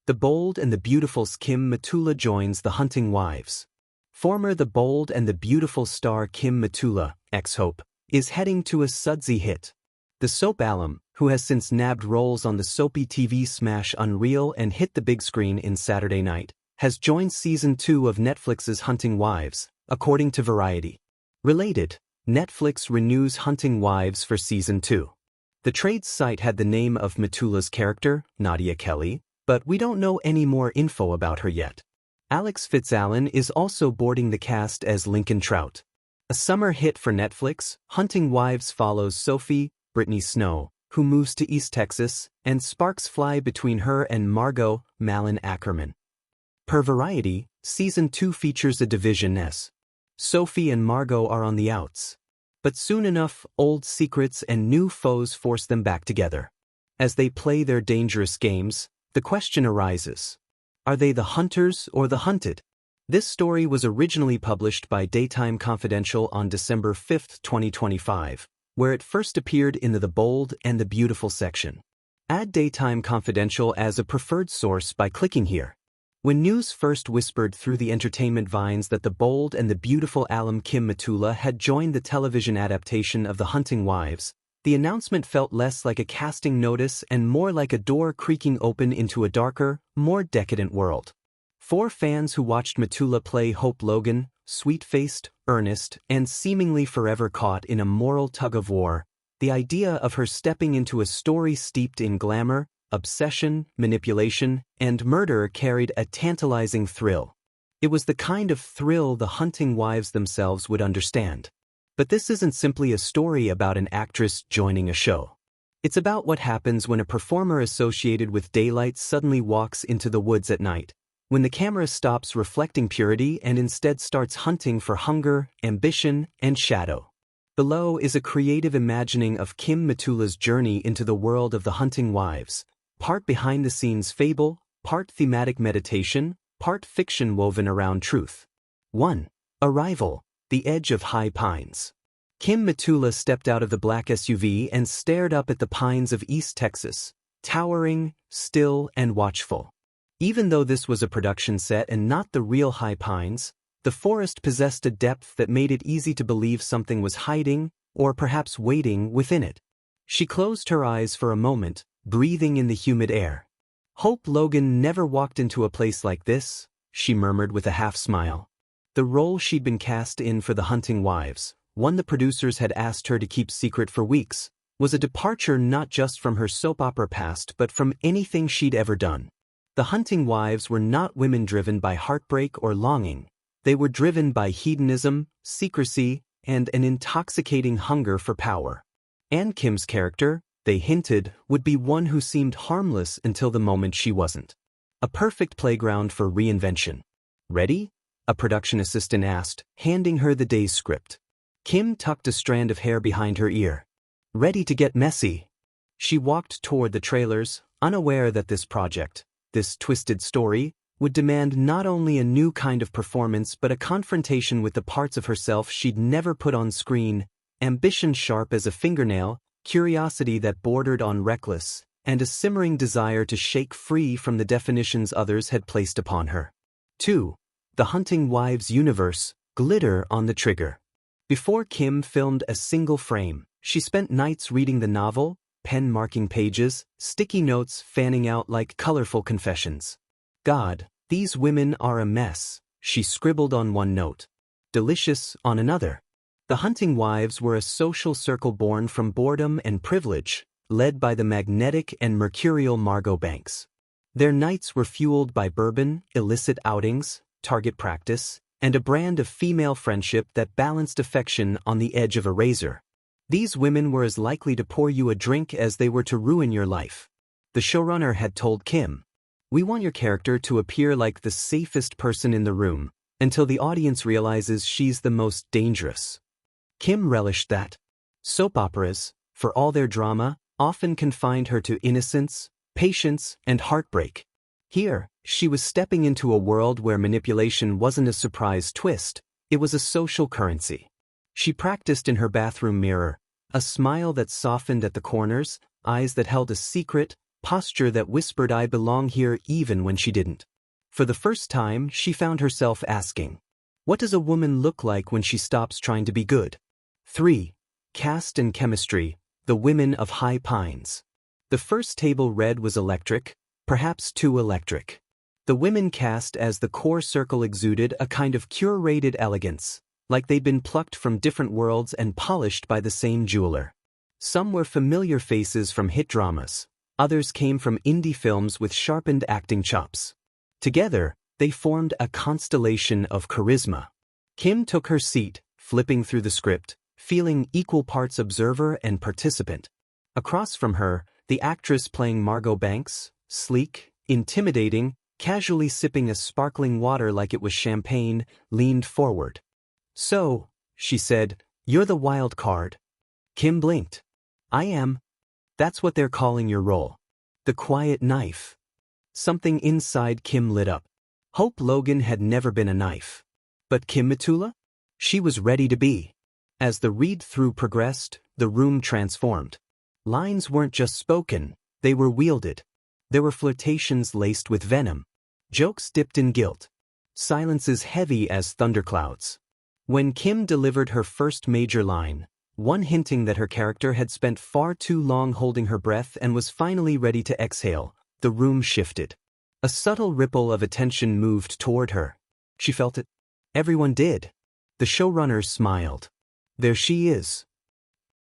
The Bold and the Beautiful's Kim Matula joins the Hunting Wives. Former The Bold and the Beautiful star Kim Matula, ex-Hope, is heading to a sudsy hit. The soap alum, who has since nabbed roles on the soapy TV smash Unreal and hit the big screen in Saturday Night, has joined Season 2 of Netflix's Hunting Wives, according to Variety. Related, Netflix renews Hunting Wives for Season 2. The trade site had the name of Matula's character, Nadia Kelly, but we don't know any more info about her yet. Alex Fitzallen is also boarding the cast as Lincoln Trout. A summer hit for Netflix, Hunting Wives follows Sophie, Brittany Snow, who moves to East Texas, and sparks fly between her and Margot, Malin Ackerman. Per Variety, Season 2 features a division as Sophie and Margot are on the outs. But soon enough, old secrets and new foes force them back together. As they play their dangerous games, the question arises: are they the hunters or the hunted? This story was originally published by Daytime Confidential on December 5, 2025, where it first appeared in the Bold and the Beautiful section. Add Daytime Confidential as a preferred source by clicking here. When news first whispered through the entertainment vines that The Bold and the Beautiful alum Kim Matula had joined the television adaptation of The Hunting Wives, the announcement felt less like a casting notice and more like a door creaking open into a darker, more decadent world. For fans who watched Matula play Hope Logan, sweet-faced, earnest, and seemingly forever caught in a moral tug-of-war, the idea of her stepping into a story steeped in glamour, obsession, manipulation, and murder carried a tantalizing thrill. It was the kind of thrill the Hunting Wives themselves would understand. But this isn't simply a story about an actress joining a show. It's about what happens when a performer associated with daylight suddenly walks into the woods at night, when the camera stops reflecting purity and instead starts hunting for hunger, ambition, and shadow. Below is a creative imagining of Kim Matula's journey into the world of the Hunting Wives, part behind-the-scenes fable, part thematic meditation, part fiction woven around truth. 1. Arrival. The edge of high pines. Kim Matula stepped out of the black SUV and stared up at the pines of East Texas, towering, still, and watchful. Even though this was a production set and not the real high pines, the forest possessed a depth that made it easy to believe something was hiding, or perhaps waiting, within it. She closed her eyes for a moment, breathing in the humid air. Hope Logan never walked into a place like this, she murmured with a half-smile. The role she'd been cast in for The Hunting Wives, one the producers had asked her to keep secret for weeks, was a departure not just from her soap opera past but from anything she'd ever done. The Hunting Wives were not women driven by heartbreak or longing. They were driven by hedonism, secrecy, and an intoxicating hunger for power. And Kim's character, they hinted, would be one who seemed harmless until the moment she wasn't. A perfect playground for reinvention. Ready? A production assistant asked, handing her the day's script. Kim tucked a strand of hair behind her ear. Ready to get messy. She walked toward the trailers, unaware that this project, this twisted story, would demand not only a new kind of performance but a confrontation with the parts of herself she'd never put on screen, ambition sharp as a fingernail, curiosity that bordered on reckless, and a simmering desire to shake free from the definitions others had placed upon her. 2. The Hunting Wives universe, glitter on the trigger. Before Kim filmed a single frame, she spent nights reading the novel, pen marking pages, sticky notes fanning out like colorful confessions. God, these women are a mess, she scribbled on one note. Delicious on another. The Hunting Wives were a social circle born from boredom and privilege, led by the magnetic and mercurial Margot Banks. Their nights were fueled by bourbon, illicit outings, target practice, and a brand of female friendship that balanced affection on the edge of a razor. These women were as likely to pour you a drink as they were to ruin your life. The showrunner had told Kim, "We want your character to appear like the safest person in the room, until the audience realizes she's the most dangerous." Kim relished that. Soap operas, for all their drama, often confined her to innocence, patience, and heartbreak. Here, she was stepping into a world where manipulation wasn't a surprise twist, it was a social currency. She practiced in her bathroom mirror, a smile that softened at the corners, eyes that held a secret, posture that whispered I belong here even when she didn't. For the first time, she found herself asking, what does a woman look like when she stops trying to be good? 3. Caste and chemistry, the women of High Pines. The first table read was electric, perhaps too electric. The women cast as the core circle exuded a kind of curated elegance, like they'd been plucked from different worlds and polished by the same jeweler. Some were familiar faces from hit dramas, others came from indie films with sharpened acting chops. Together, they formed a constellation of charisma. Kim took her seat, flipping through the script, feeling equal parts observer and participant. Across from her, the actress playing Margot Banks, sleek, intimidating, casually sipping a sparkling water like it was champagne, leaned forward. So, she said, you're the wild card. Kim blinked. I am. That's what they're calling your role. The quiet knife. Something inside Kim lit up. Hope Logan had never been a knife. But Kim Matula? She was ready to be. As the read-through progressed, the room transformed. Lines weren't just spoken, they were wielded. There were flirtations laced with venom. Jokes dipped in guilt. Silences heavy as thunderclouds. When Kim delivered her first major line, one hinting that her character had spent far too long holding her breath and was finally ready to exhale, the room shifted. A subtle ripple of attention moved toward her. She felt it. Everyone did. The showrunner smiled. There she is.